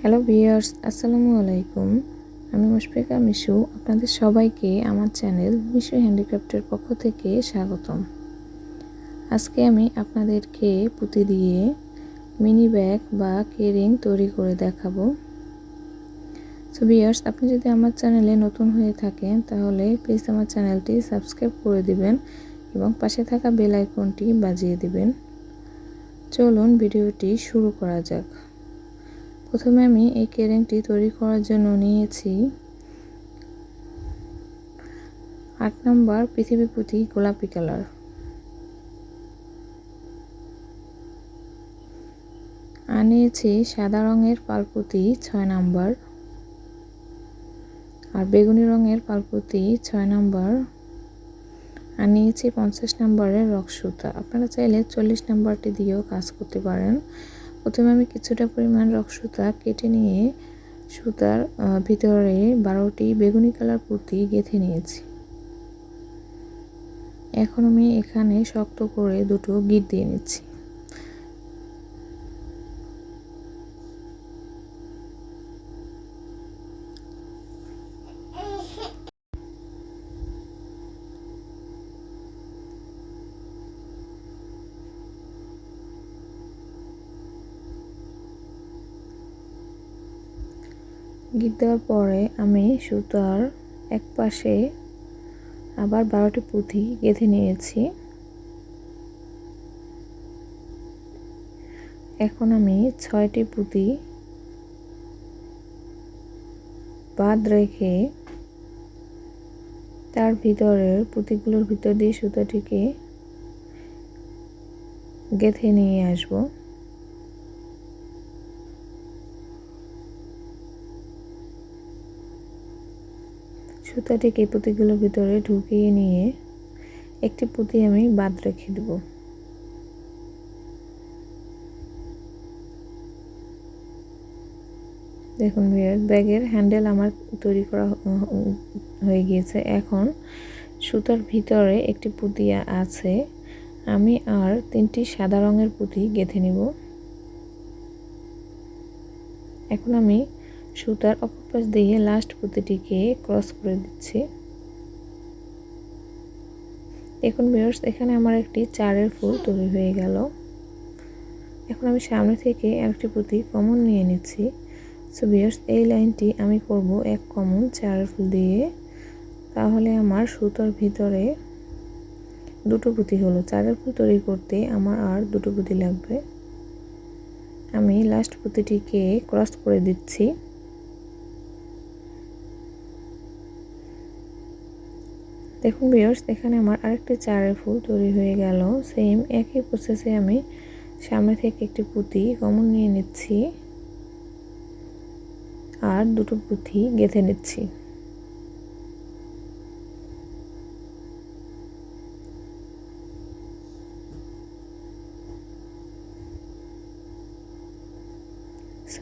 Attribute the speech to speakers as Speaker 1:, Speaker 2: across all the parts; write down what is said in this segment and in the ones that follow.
Speaker 1: Hello viewers, আসসালামু আলাইকুম। আমি মুশফিকা মিশু, আপনাদের সবাইকে আমার চ্যানেল মিশু হ্যান্ডিক্রাফটের পক্ষ থেকে স্বাগতম। আজকে আমি আপনাদেরকে পুঁতি দিয়ে মিনি ব্যাগ বা কেরিং তৈরি করে দেখাবো। সো ভিউয়ার্স, আপনি যদি আমার চ্যানেলে নতুন হয়ে থাকেন তাহলে প্লিজ আমার চ্যানেলটি সাবস্ক্রাইব করে দিবেন এবং পাশে থাকা বেল আইকনটি বাজিয়ে দিবেন। চলুন ভিডিওটি শুরু করা যাক। প্রথমে আমি এই কেরিংটি তৈরি করার জন্য নিয়েছি 8 নম্বর পৃথিবী পুঁতি গোলাপি কালার, আর নিয়েছি সাদা রঙের পালপুঁতি 6 নম্বর, আর বেগুনি রঙের পালপুঁতি 6 নম্বর, আর নিয়েছি 50 নম্বরের রক সুতা। আপনারা চাইলে 40 নম্বরটি দিয়েও কাজ করতে পারেন। প্রথমে আমি কিছুটা পরিমাণ রক সুতা কেটে নিয়ে সুতার ভিতরে 12টি বেগুনি কালার পুঁতি গেঁথে নিয়েছি। এখন আমি এখানে শক্ত করে দুটো গিঁট দিয়ে নিচ্ছি। গিঁট দেওয়ার পরে আমি সুতার এক পাশে আবার 12টি পুঁতি গেঁথে নিয়েছি। এখন আমি 6টি পুঁতি বাদ রেখে তার ভিতরের পুঁতিগুলোর ভিতর দিয়ে সুতাটিকে গেঁথে নিয়ে আসব। সুতাটিকে পুঁতিগুলোর ভিতরে ঢুকিয়ে নিয়ে একটি পুঁতি আমি বাদ রেখে দেব। দেখুন ভিউয়ার্স, ব্যাগের হ্যান্ডেল আমার তৈরি করা হয়ে গিয়েছে। এখন সুতার ভিতরে একটি পুঁতি আছে, আমি আর 3টি সাদা রঙের পুঁতি গেঁথে নিব। এখন আমি সুতার অপর পাশ দিয়ে লাস্ট পুঁতিটিকে ক্রস করে দিচ্ছি। দেখুন ভিউয়ার্স, এখানে আমার একটি চারের ফুল তৈরি হয়ে গেল। এখন আমি সামনে থেকে আরেকটি পুঁতি কমন নিয়ে নিচ্ছি। সো ভিউয়ার্স, এই লাইনটি আমি করব এক কমন চারের ফুল দিয়ে। তাহলে আমার সুতার ভিতরে দুটো পুঁতি হলো। চারের ফুল তৈরি করতে আমার আর দুটো পুঁতি লাগবে। আমি লাস্ট পুঁতিটিকে ক্রস করে দিচ্ছি। দেখুন ভিউয়ার্স, এখানে আমার আরেকটি চারের ফুল তৈরি হয়ে গেল। সেম একই প্রসেসে আমি সামনে থেকে একটি পুঁতি কমন নিয়ে নিচ্ছি আর দুটো পুঁতি গেঁথে নিচ্ছি।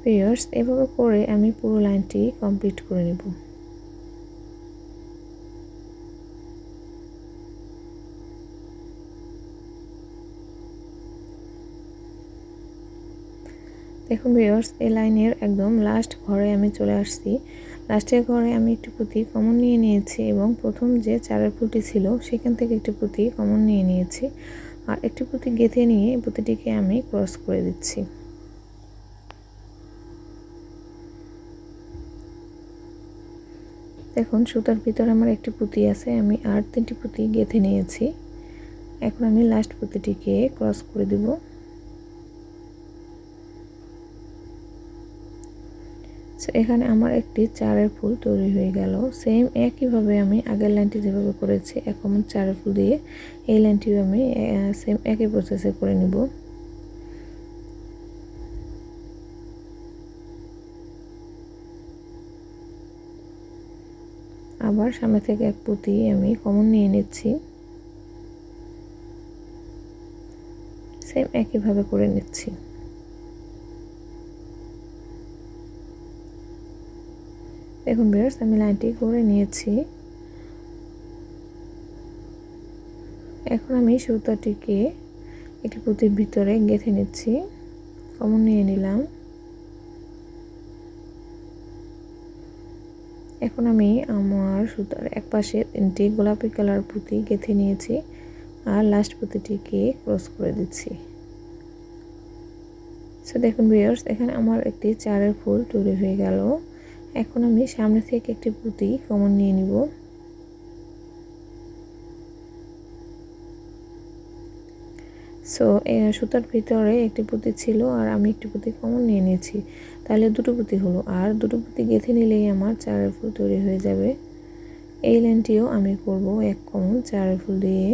Speaker 1: ভিউয়ার্স, এভাবে করে আমি পুরো লাইনটি কমপ্লিট করে নেব। দেখুন ভিউয়ার্স, এই লাইনের একদম লাস্ট ঘরে আমি চলে আসছি। লাস্টের ঘরে আমি একটি পুঁতি কমন নিয়ে নিয়েছি এবং প্রথম যে চারের ফুলটি ছিল সেখান থেকে একটি পুঁতি কমন নিয়ে নিয়েছি আর একটি পুঁতি গেঁথে নিয়ে পুঁতিটিকে আমি ক্রস করে দিচ্ছি। দেখুন সুতার ভিতরে আমার একটি পুঁতি আছে, আমি আর 3টি পুঁতি গেঁথে নিয়েছি। এখন আমি লাস্ট পুঁতিটিকে ক্রস করে দেব। এখানে আমার একটি চারের ফুল তৈরি হয়ে গেল। সেম একইভাবে আমি আগের লাইনটি যেভাবে করেছি এখন চারের ফুল দিয়ে এই লাইনটিও আমি সেম একই প্রসেসে করে নেব। আবার সামনে থেকে এক পুঁতি আমি কমন নিয়ে নিচ্ছি, সেম একইভাবে করে নিচ্ছি। দেখুন ভিউয়ার্স, আমি লাইনটি করে নিয়েছি। এখন আমি সুতাটিকে একটি পুঁতির ভিতরে গেঁথে নিচ্ছি। কমন নিয়ে নিলাম, এখন আমি আমার সুতার এক পাশে 3টি গোলাপি কালার পুঁতি গেঁথে নিয়েছি আর লাস্ট পুঁতিটিকে ক্রস করে দিচ্ছি। সো দেখুন ভিউয়ার্স, এখানে আমার একটি চারের ফুল তৈরি হয়ে গেল। এখন আমি সামনে থেকে একটি পুঁতি কমন নিয়ে নিব। সো সুতার ভিতরে একটি পুঁতি ছিল আর আমি একটি পুঁতি কমন নিয়ে নিয়েছি, তাহলে দুটো পুঁতি হলো। আর দুটো পুঁতি গেঁথে নিলেই আমার চারের ফুল তৈরি হয়ে যাবে। এই লাইনটিও আমি করব এক কমন চারের ফুল দিয়ে।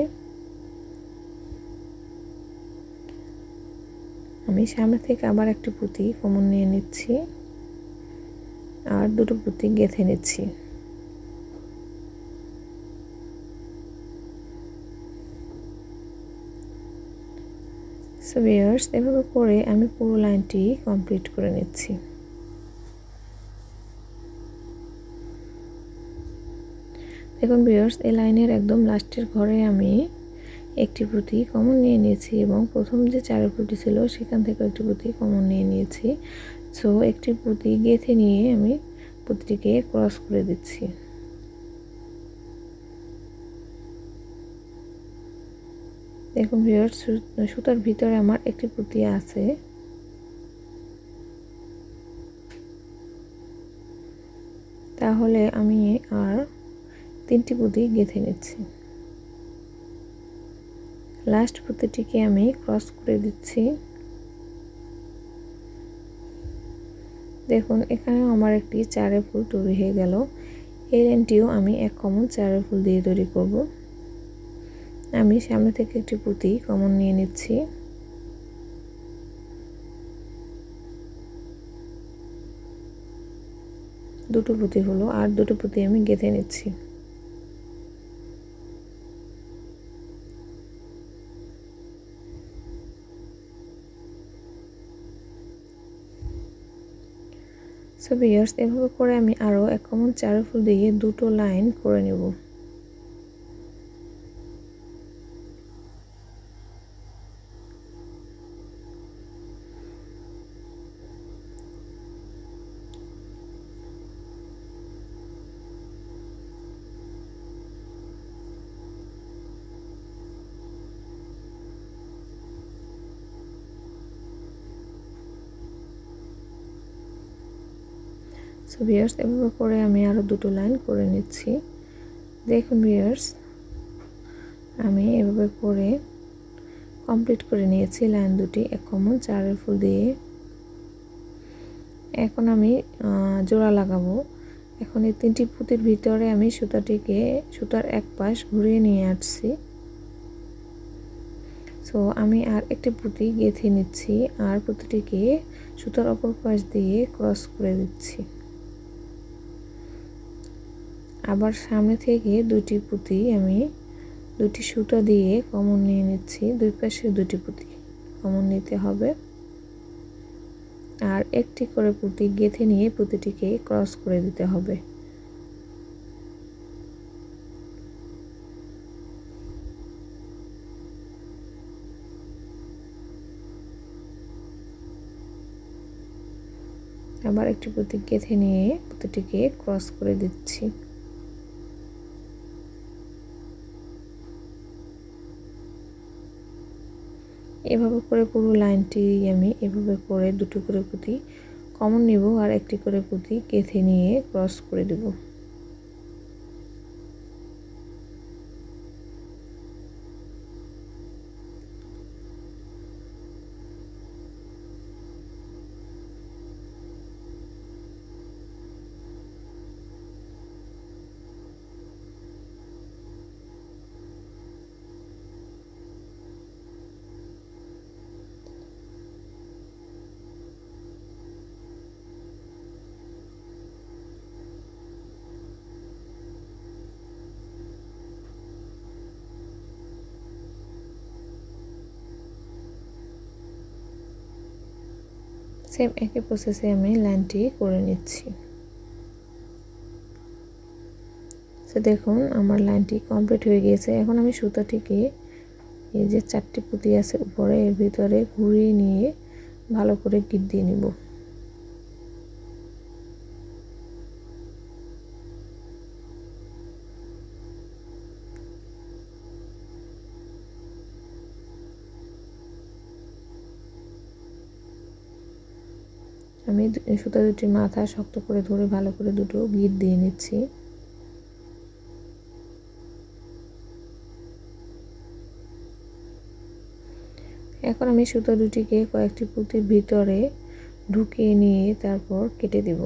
Speaker 1: আমি সামনে থেকে আবার একটি পুঁতি কমন নিয়ে নিচ্ছি আর দুটো পুঁতি গেঁথে নিচ্ছি। সো ভিউয়ার্স, এভাবে করে আমি পুরো লাইনটি কমপ্লিট করে নিচ্ছি। দেখুন ভিউয়ার্স, এই লাইনের একদম লাস্টের ঘরে আমি একটি পুঁতি কমন নিয়ে নিয়েছি এবং প্রথম যে চারের পুঁতি ছিল সেখান থেকে একটি পুঁতি কমন নিয়ে নিয়েছি। সো একটি পুঁতি গেঁথে নিয়ে আমি পুঁতিটিকে ক্রস করে দিচ্ছি। দেখুন ভিউয়ার্স, সুতার ভিতরে আমার একটি পুঁতি আছে। তাহলে আমি আর 3টি পুঁতি গেঁথে নিচ্ছি। লাস্ট পুঁতিটিকে আমি ক্রস করে দিচ্ছি। দেখুন এখানেও আমার একটি চারের ফুল তৈরি হয়ে গেল। এই লাইনটিও আমি এক কমন চারের ফুল দিয়ে তৈরি করব। আমি সামনে থেকে একটি পুঁতি কমন নিয়ে নিচ্ছি। দুটো পুঁতি হলো আর দুটো পুঁতি আমি গেঁথে নিচ্ছি। সো ভিউয়ার্স, এভাবে করে আমি আরও এক কমন চারের ফুল দিয়ে দুটো লাইন করে নেব। সো ভিউয়ার্স, এভাবে করে আমি আরও দুটো লাইন করে নিচ্ছি। দেখুন ভিউয়ার্স, আমি এভাবে করে কমপ্লিট করে নিয়েছি লাইন দুটি এক কমন চারের ফুল দিয়ে। এখন আমি জোড়া লাগাবো। এখন এই 3টি পুঁতির ভিতরে আমি সুতার এক পাশ ঘুরিয়ে নিয়ে আসছি। সো আমি আর একটি পুঁতি গেঁথে নিচ্ছি আর পুঁতিটিকে সুতার অপর পাশ দিয়ে ক্রস করে দিচ্ছি। আবার সামনে থেকে দুটি পুঁতি আমি দুটি সুতা দিয়ে কমন নিয়ে নিচ্ছি। দুই পাশে দুটি পুঁতি কমন নিতে হবে আর একটি করে পুঁতি গেঁথে নিয়ে পুঁতিটিকে ক্রস করে দিতে হবে। আবার একটি পুঁতি গেঁথে নিয়ে পুঁতিটিকে ক্রস করে দিচ্ছি। এভাবে করে পুরো লাইনটি আমি এভাবে করে দুটো করে পুঁতি কমন নিব আর একটি করে পুঁতি গেঁথে নিয়ে ক্রস করে দেব। সেম একই প্রসেসে আমি লাইনটি করে নিচ্ছি। তো দেখুন আমার লাইনটি কমপ্লিট হয়ে গিয়েছে। এখন আমি সুতাটিকে এই যে 4টি পুঁতি আছে উপরে এর ভিতরে ঘুরিয়ে নিয়ে ভালো করে গিট দিয়ে নিব। আমি সুতা দুটির মাথা শক্ত করে ধরে ভালো করে দুটো গিট দিয়ে নিচ্ছি। এখন আমি সুতা দুটিকে কয়েকটি পুঁতির ভিতরে ঢুকিয়ে নিয়ে তারপর কেটে দেব।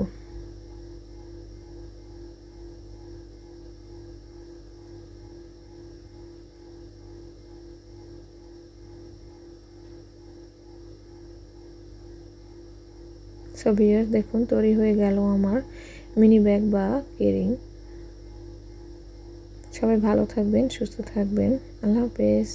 Speaker 1: সো ভিউয়ার্স, দেখুন তৈরি হয়ে গেল আমার মিনি ব্যাগ বা কেরিং। সবাই ভালো থাকবেন, সুস্থ থাকবেন। আল্লাহ হাফেজ।